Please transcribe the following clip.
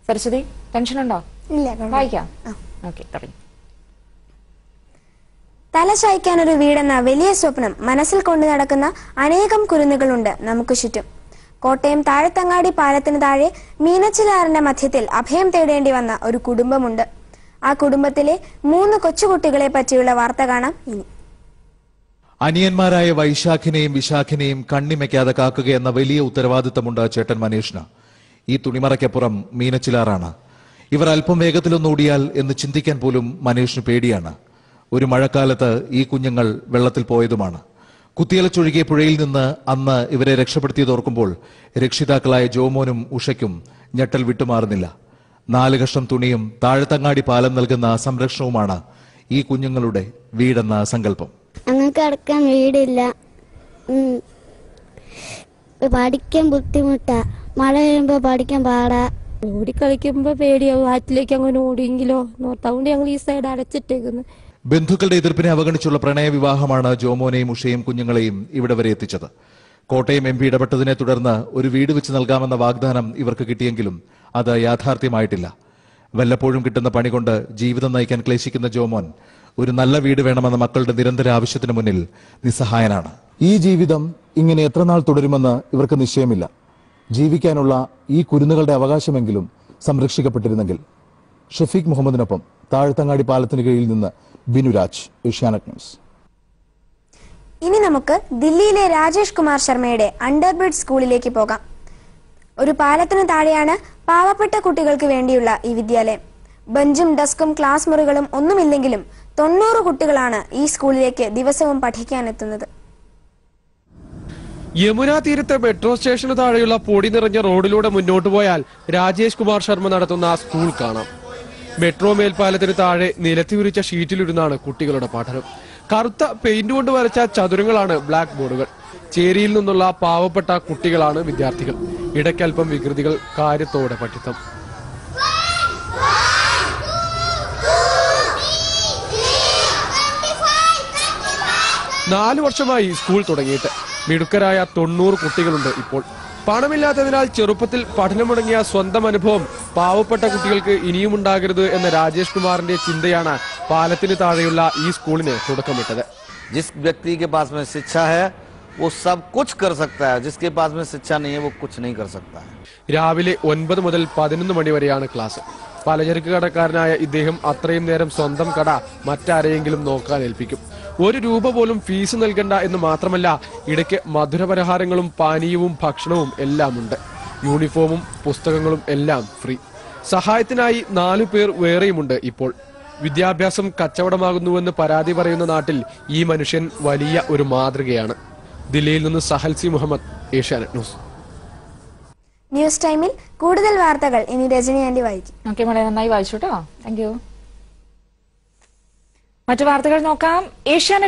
പരിസ്ഥിതി ടെൻഷൻ ഉണ്ടോ? വായിക്കാം. ഓക്കെ, തുടങ്ങി. തലചായ്ക്കാൻ ഒരു വീടെന്ന വലിയ സ്വപ്നം മനസ്സിൽ കൊണ്ടു നടക്കുന്ന അനേകം കുരുന്നുകളുണ്ട് നമുക്ക് ചുറ്റും. കോട്ടയം താഴത്തങ്ങാടി പാലത്തിന് താഴെ മീനച്ചിലാറിന്റെ മധ്യത്തിൽ അഭയം തേടേണ്ടി വന്ന ഒരു കുടുംബമുണ്ട്. ആ കുടുംബത്തിലെ 3 കൊച്ചുകുട്ടികളെ പറ്റിയുള്ള വാർത്ത കാണാം ഇനി. അനിയന്മാരായ വൈശാഖിനെയും വിശാഖിനെയും കണ്ണിമയ്ക്കാതെ കാക്കുകയെന്ന വലിയ ഉത്തരവാദിത്തമുണ്ട് ചേട്ടൻ മനീഷിന്. ഈ തുണിമറയ്ക്കപ്പുറം മീനച്ചിലാറാണ്. ഇവർ അല്പം വേഗത്തിലൊന്നോടിയാൽ എന്ന് ചിന്തിക്കാൻ പോലും മനീഷിന് പേടിയാണ്. ഒരു മഴക്കാലത്ത് ഈ കുഞ്ഞുങ്ങൾ വെള്ളത്തിൽ പോയതുമാണ്. കുത്തിയലച്ചൊഴുകിയ പുഴയിൽ നിന്ന് അന്ന് ഇവരെ രക്ഷപ്പെടുത്തിയതോർക്കുമ്പോൾ രക്ഷിതാക്കളായ ജോമോനും ഉഷയ്ക്കും ഞെട്ടൽ വിട്ടുമാറുന്നില്ല. 4 കഷ്ണം തുണിയും താഴത്തങ്ങാടി പാലം നൽകുന്ന സംരക്ഷണവുമാണ് ഈ കുഞ്ഞുങ്ങളുടെ വീടെന്ന സങ്കല്പം. ഞങ്ങൾക്ക് അടക്കാൻ വീടില്ല, പഠിക്കാൻ ബുദ്ധിമുട്ടാ, മഴ വരുമ്പോ പഠിക്കാൻ പാടാ, ഓടിക്കളിക്കുമ്പോ പേടിയാവും, ആറ്റിലേക്ക് അങ്ങനെ ഓടിയെങ്കിലോ അതുകൊണ്ട് ഞങ്ങൾ ഈ സൈഡ് അടച്ചിട്ടേക്കുന്നു. ബന്ധുക്കളുടെ എതിർപ്പിനെ അവഗണിച്ചുള്ള പ്രണയവിവാഹമാണ് ജോമോനെയും ഉഷയും കുഞ്ഞുങ്ങളെയും ഇവിടെ വരെ എത്തിച്ചത്. കോട്ടയം MP ഇടപെട്ടതിനെ തുടർന്ന് ഒരു വീട് വെച്ച് നൽകാമെന്ന വാഗ്ദാനം ഇവർക്ക് കിട്ടിയെങ്കിലും അത് യാഥാർത്ഥ്യമായിട്ടില്ല. വല്ലപ്പോഴും കിട്ടുന്ന പണി കൊണ്ട് ജീവിതം നയിക്കാൻ ക്ലേശിക്കുന്ന ജോമോൻ ഒരു നല്ല വീട് വേണമെന്ന മക്കളുടെ നിരന്തര ആവശ്യത്തിന് മുന്നിൽ നിസ്സഹായനാണ്. ഈ ജീവിതം ഇങ്ങനെ എത്ര നാൾ തുടരുമെന്ന് ഇവർക്ക് നിശ്ചയമില്ല. ജീവിക്കാനുള്ള ഈ കുരുന്നുകളുടെ അവകാശമെങ്കിലും സംരക്ഷിക്കപ്പെട്ടിരുന്നെങ്കിൽ. ഷഫീഖ് മുഹമ്മദിനൊപ്പം താഴത്തങ്ങാടി പാലത്തിന് കീഴിൽ നിന്ന് ബിനുരാജ്, ഏഷ്യാനെറ്റ് ന്യൂസ്. ഇനി നമുക്ക് ദില്ലിയിലെ രാജേഷ് കുമാർ ശർമ്മയുടെ അണ്ടർബ്രിഡ്ജ് സ്കൂളിലേക്ക് പോകാം. ഒരു പാലത്തിനു താഴെയാണ് പാവപ്പെട്ട കുട്ടികൾക്ക് വേണ്ടിയുള്ള ഈ വിദ്യാലയം. ബെഞ്ചും ഡെസ്കും ക്ലാസ് മുറികളും ഒന്നുമില്ലെങ്കിലും 90 കുട്ടികളാണ് ഈ സ്കൂളിലേക്ക് ദിവസവും പഠിക്കാനെത്തുന്നത്. യമുനാ തീരത്തെ മെട്രോ സ്റ്റേഷന് താഴെയുള്ള പൊടി നിറഞ്ഞ റോഡിലൂടെ മുന്നോട്ട് പോയാൽ രാജേഷ് കുമാർ ശർമ്മ നടത്തുന്ന സ്കൂൾ കാണാം. മെട്രോ മേൽപ്പാലത്തിന് താഴെ നിലത്തി വിരിച്ച ഷീറ്റിലിരുന്നാണ് കുട്ടികളുടെ പഠനം. കറുത്ത പെയിന്റ് കൊണ്ട് വരച്ച ചതുരങ്ങളാണ് ബ്ലാക്ക് ബോർഡുകൾ. ചേരിയിൽ നിന്നുള്ള പാവപ്പെട്ട കുട്ടികളാണ് വിദ്യാർത്ഥികൾ. ഇടയ്ക്കൽപ്പം വികൃതികൾ, കാര്യത്തോടെ പഠിത്തം. നാലു വർഷമായി സ്കൂൾ തുടങ്ങിയിട്ട് മിടുക്കരായ 90 കുട്ടികളുണ്ട് ഇപ്പോൾ. പണമില്ലാത്തതിനാൽ ചെറുപ്പത്തിൽ പഠനം മുടങ്ങിയ സ്വന്തം അനുഭവം പാവപ്പെട്ട കുട്ടികൾക്ക് ഇനിയും ഉണ്ടാകരുത് എന്ന രാജേഷ് കുമാറിന്റെ ചിന്തയാണ് പാലത്തിന് താഴെയുള്ള ഈ സ്കൂളിന് തുടക്കമിട്ടത്. जिस व्यक्ति के पास में शिक्षा है वो सब कुछ कर सकता है, जिसके पास में शिक्षा नहीं है वो कुछ नहीं कर सकता है. രാവിലെ 9 മുതൽ 11 മണി വരെയാണ് ക്ലാസ്. പലചരക്ക് കടക്കാരനായ ഇദ്ദേഹം അത്രയും നേരം സ്വന്തം കട മറ്റാരെയെങ്കിലും നോക്കാൻ ഏൽപ്പിക്കും. 1 രൂപ പോലും ഫീസ് നൽകണ്ട എന്ന് മാത്രമല്ല, ഇടയ്ക്ക് മധുരപലഹാരങ്ങളും പാനീയവും ഭക്ഷണവും എല്ലാം ഉണ്ട്. യൂണിഫോമും പുസ്തകങ്ങളും എല്ലാം ഫ്രീ. സഹായത്തിനായി 4 പേർ വേറെയുമുണ്ട് ഇപ്പോൾ. വിദ്യാഭ്യാസം കച്ചവടമാകുന്നുവെന്ന് പരാതി പറയുന്ന നാട്ടിൽ ഈ മനുഷ്യൻ വലിയ ഒരു മാതൃകയാണ്. ദില്ലിയിൽ നിന്ന് സഹൽസി മുഹമ്മദ്, ഏഷ്യാനെറ്റ് ന്യൂസ്. ന്യൂസ് ടൈമിൽ കൂടുതൽ വാർത്തകൾ ഇനി രജനി ആന്റി വായിക്കും. ഓക്കെ മോളെ, നന്നായി വായിച്ചു കേട്ടോ. Thank you. മറ്റു വാർത്തകൾ നോക്കാം. ഏഷ്യാനെറ്റ്